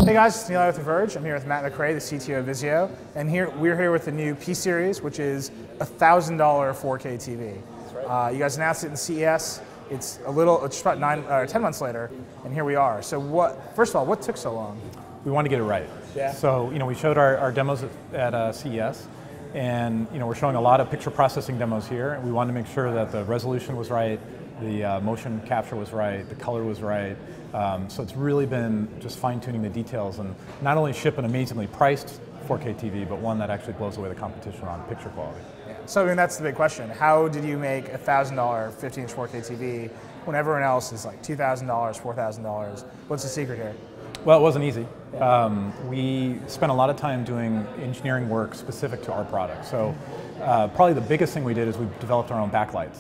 Hey guys, it's Neil with Verge. I'm here with Matt McRae, the CTO of Vizio, and we're here with the new P-Series, which is a $1,000 4K TV. That's right. You guys announced it in CES. It's about 10 months later, and here we are. So first of all, what took so long? We wanted to get it right. Yeah. So we showed our demos at CES, and we're showing a lot of picture processing demos here. And we wanted to make sure that the resolution was right, the motion capture was right, the color was right. So it's really been just fine-tuning the details and not only ship an amazingly priced 4K TV, but one that actually blows away the competition on picture quality. Yeah. So that's the big question. How did you make a $1,000 15-inch 4K TV when everyone else is like $2,000, $4,000? What's the secret here? Well, it wasn't easy. Yeah. We spent a lot of time doing engineering work specific to our product. So probably the biggest thing we did is we developed our own backlights.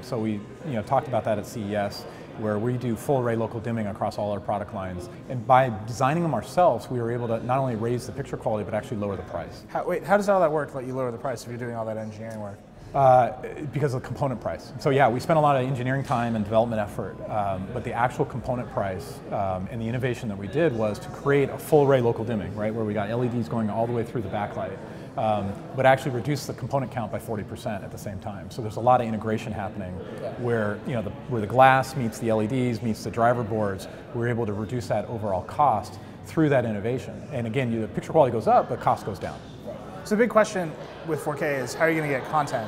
So we talked about that at CES, where we do full array local dimming across all our product lines. And by designing them ourselves, we were able to not only raise the picture quality, but actually lower the price. How does all that work to let you lower the price if you're doing all that engineering work? Because of the component price. So yeah, we spent a lot of engineering time and development effort, but the actual component price and the innovation that we did was to create a full array local dimming, right, where we got LEDs going all the way through the backlight, but actually reduce the component count by 40% at the same time. So there's a lot of integration happening where where the glass meets the LEDs, meets the driver boards, we're able to reduce that overall cost through that innovation. And again, the picture quality goes up, but cost goes down. So the big question with 4K is how are you going to get content?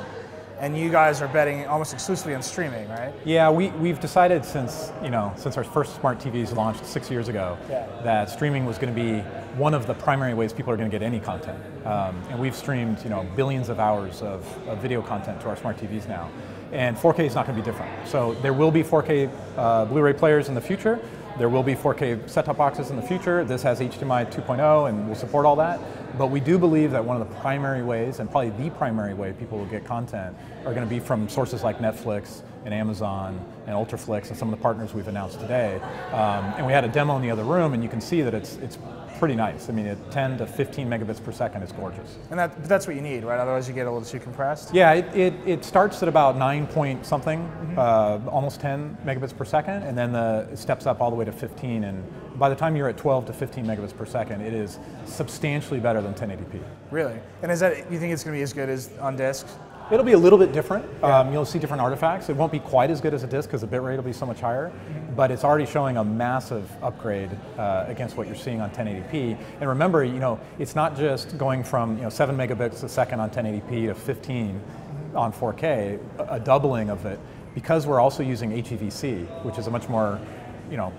And you guys are betting almost exclusively on streaming, right? Yeah, we've decided since our first smart TVs launched 6 years ago that streaming was going to be one of the primary ways people are going to get any content. And we've streamed billions of hours of video content to our smart TVs now. And 4K is not going to be different. So there will be 4K Blu-ray players in the future. There will be 4K set-top boxes in the future. This has HDMI 2.0 and will support all that. But we do believe that one of the primary ways, and probably the primary way people will get content, are going to be from sources like Netflix and Amazon and Ultraflix and some of the partners we've announced today. And we had a demo in the other room, and you can see that it's pretty nice. I mean, at 10 to 15 megabits per second, it's gorgeous. And that's what you need, right? Otherwise you get a little too compressed? Yeah, it starts at about 9 point something, almost 10 megabits per second, and then it steps up all the way to 15, and by the time you're at 12 to 15 megabits per second, it is substantially better than 1080p. Really? And you think it's going to be as good as on disk? It'll be a little bit different. You'll see different artifacts. It won't be quite as good as a disc because the bit rate will be so much higher, but it's already showing a massive upgrade against what you're seeing on 1080p. And remember, it's not just going from 7 megabits a second on 1080p to 15 on 4K, a doubling of it, because we're also using HEVC, which is a much more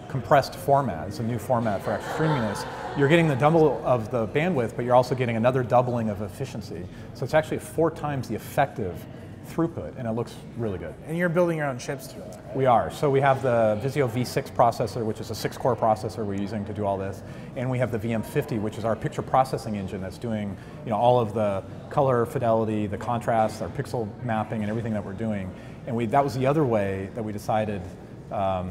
compressed format. It's a new format for actually streaming this. You're getting the double of the bandwidth, but you're also getting another doubling of efficiency. So it's actually 4 times the effective throughput, and it looks really good. And you're building your own chips through that, right? We are. So we have the Vizio V6 processor, which is a 6-core processor we're using to do all this, and we have the VM50, which is our picture processing engine that's doing all of the color fidelity, the contrast, our pixel mapping, and everything that we're doing. And that was the other way that we decided,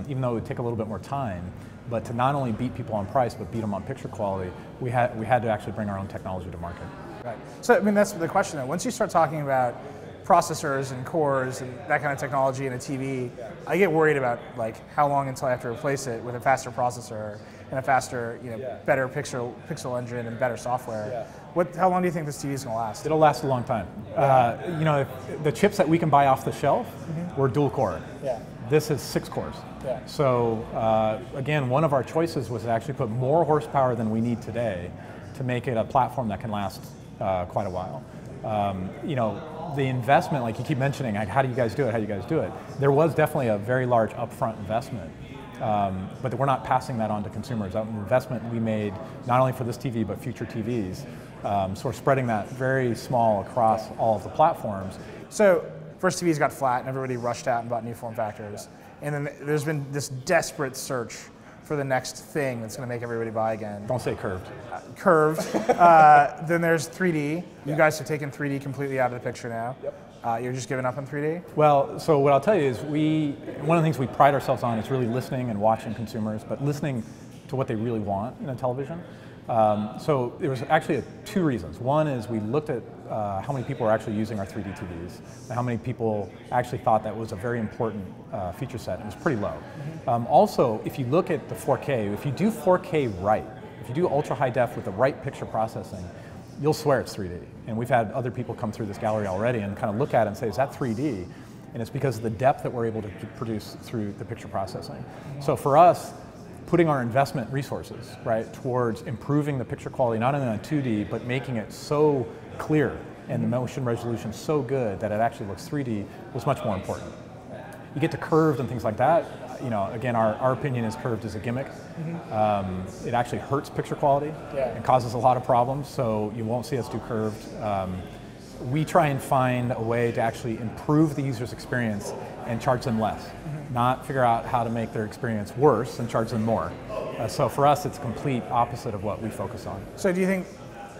even though it would take a little bit more time, but to not only beat people on price, but beat them on picture quality, we had to actually bring our own technology to market. Right. So that's the question though. Once you start talking about processors and cores and that kind of technology in a TV, I get worried about how long until I have to replace it with a faster processor and a faster, better pixel engine and better software. How long do you think this TV is going to last? It'll last a long time. The chips that we can buy off the shelf were dual core. This is 6 cores. So again, one of our choices was to actually put more horsepower than we need today to make it a platform that can last quite a while. The investment, like you keep mentioning, how do you guys do it? How do you guys do it? There was definitely a very large upfront investment, but we're not passing that on to consumers. That investment we made not only for this TV, but future TVs. So we're spreading that very small across all of the platforms. So first TVs got flat and everybody rushed out and bought new form factors. And then there's been this desperate search for the next thing that's going to make everybody buy again. Don't say curved. Curved. Then there's 3D. You guys have taken 3D completely out of the picture now. You're just giving up on 3D? Well, so what I'll tell you is one of the things we pride ourselves on is really listening and watching consumers, but listening to what they really want in a television. So there was actually 2 reasons. One is we looked at how many people are actually using our 3D TVs, and how many people actually thought that was a very important feature set. It was pretty low. Also, if you look at the 4K, if you do 4K right, if you do ultra high def with the right picture processing, you'll swear it's 3D. And we've had other people come through this gallery already and kind of look at it and say, is that 3D? And it's because of the depth that we're able to produce through the picture processing. So for us, putting our investment resources, right, towards improving the picture quality, not only on 2D, but making it so clear and the motion resolution so good that it actually looks 3D was much more important. You get to curved and things like that, you know, again, our opinion is curved is a gimmick. It actually hurts picture quality and causes a lot of problems, so you won't see us do curved. We try and find a way to actually improve the user's experience and charge them less, not figure out how to make their experience worse and charge them more. So for us, it's complete opposite of what we focus on. So do you think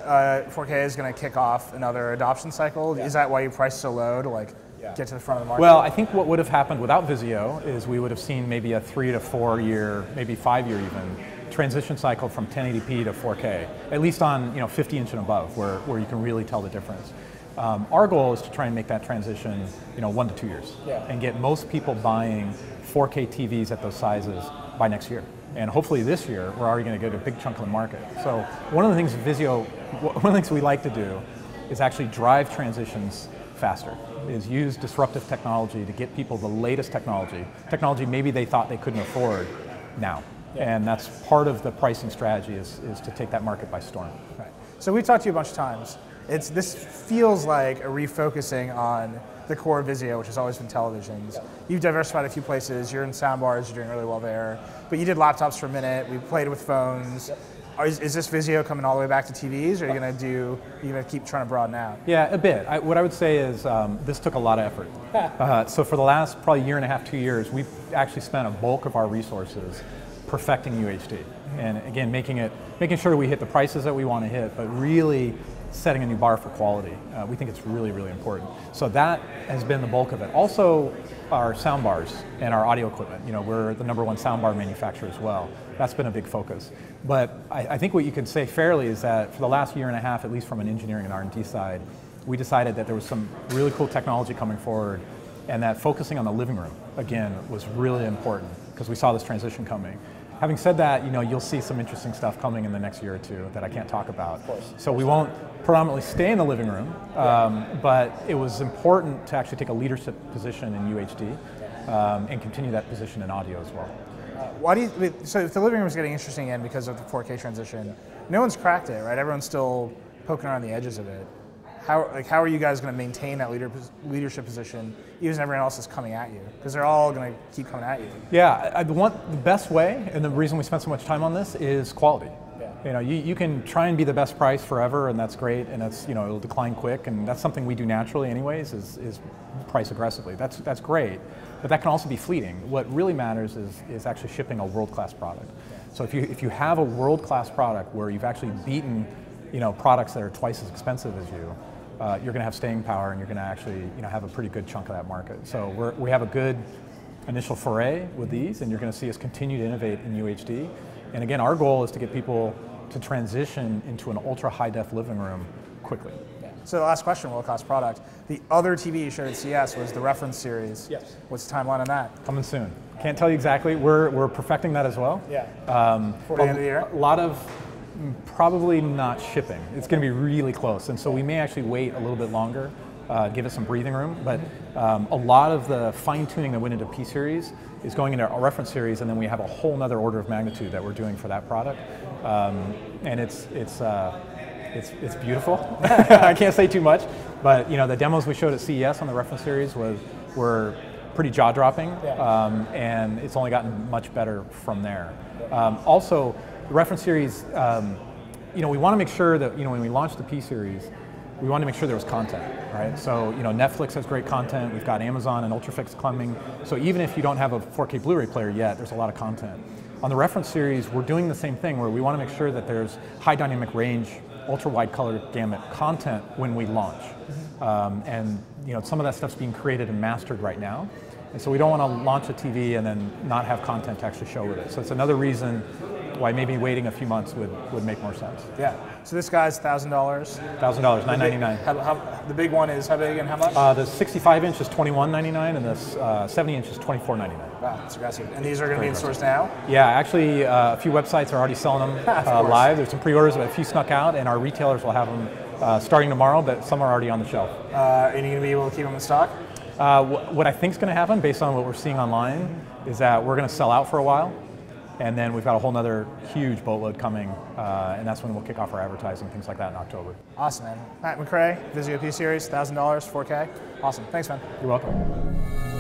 4K is going to kick off another adoption cycle? Is that why you price so low to like get to the front of the market? Well, I think what would have happened without Vizio is we would have seen maybe a 3 to 4 year, maybe 5 year even, transition cycle from 1080p to 4K, at least on 50-inch and above, where you can really tell the difference. Our goal is to try and make that transition 1 to 2 years and get most people buying 4K TVs at those sizes by next year. And hopefully this year, we're already going to get a big chunk of the market. So one of the things one of the things we like to do is actually drive transitions faster, is use disruptive technology to get people the latest technology maybe they thought they couldn't afford now. And that's part of the pricing strategy is to take that market by storm. Right. So we've talked to you a bunch of times. This feels like a refocusing on the core of Vizio, which has always been televisions. You've diversified a few places. You're in soundbars. You're doing really well there. But you did laptops for a minute. We played with phones. Is this Vizio coming all the way back to TVs, or are you going to keep trying to broaden out? Yeah, a bit. What I would say is this took a lot of effort. So for the last probably year and a half, 2 years, we've actually spent a bulk of our resources perfecting UHD, and again making sure we hit the prices that we want to hit, but really setting a new bar for quality. We think it's really, really important. So that has been the bulk of it. Also, our soundbars and our audio equipment. We're the #1 soundbar manufacturer as well. That's been a big focus. But I think what you could say fairly is that for the last year and a half, at least from an engineering and R&D side, we decided that there was some really cool technology coming forward, and that focusing on the living room, again, was really important because we saw this transition coming. Having said that, you'll see some interesting stuff coming in the next year or two that I can't talk about. So we won't predominantly stay in the living room, but it was important to actually take a leadership position in UHD and continue that position in audio as well. So if the living room is getting interesting again because of the 4K transition, no one's cracked it, right? Everyone's still poking around the edges of it. How are you guys going to maintain that leadership position even as everyone else is coming at you? Because they're all going to keep coming at you. Yeah, the best way, and the reason we spent so much time on this, is quality. You can try and be the best price forever, and that's great, and that's it'll decline quick, and that's something we do naturally anyways, is price aggressively. That's great, but that can also be fleeting. What really matters is actually shipping a world-class product. So if you have a world-class product where you've actually beaten products that are twice as expensive as you, you're going to have staying power, and you're going to actually have a pretty good chunk of that market. So we have a good initial foray with these, and you're going to see us continue to innovate in UHD. And again, our goal is to get people to transition into an ultra high def living room quickly. So the last question, world-class product. The other TV you showed at CES was the reference series. Yes. What's the timeline on that? Coming soon. Can't tell you exactly. We're perfecting that as well. Yeah. For the end of the year? A lot of probably not shipping. It's going to be really close, and so we may actually wait a little bit longer, give it some breathing room. But a lot of the fine-tuning that went into P-Series is going into our reference series, and then we have a whole nother order of magnitude that we're doing for that product, and it's beautiful. I can't say too much, but the demos we showed at CES on the reference series were pretty jaw-dropping, and it's only gotten much better from there. Also, the reference series, we want to make sure that when we launch the P-Series, we want to make sure there was content, right? So Netflix has great content. We've got Amazon and Ultrafix coming. So even if you don't have a 4K Blu-ray player yet, there's a lot of content. On the reference series, we're doing the same thing where we want to make sure that there's high dynamic range, ultra wide color gamut content when we launch. And some of that stuff's being created and mastered right now. And so we don't want to launch a TV and then not have content to actually show with it. So it's another reason why maybe waiting a few months would make more sense. Yeah. So this guy's $1,000. $1,000, $999. The big one is how big and how much? The 65-inch is $21.99, and the 70-inch is $24.99. Wow, that's aggressive. And these are going to be in stores now? Yeah, actually, a few websites are already selling them live. There's some pre-orders, but a few snuck out, and our retailers will have them starting tomorrow, but some are already on the shelf. Are you going to be able to keep them in stock? What I think is going to happen, based on what we're seeing online, is that we're going to sell out for a while, and then we've got a whole other huge boatload coming, and that's when we'll kick off our advertising, things like that in October. Awesome, man. Matt McRae, Vizio P-Series, $1,000, 4K. Awesome. Thanks, man. You're welcome.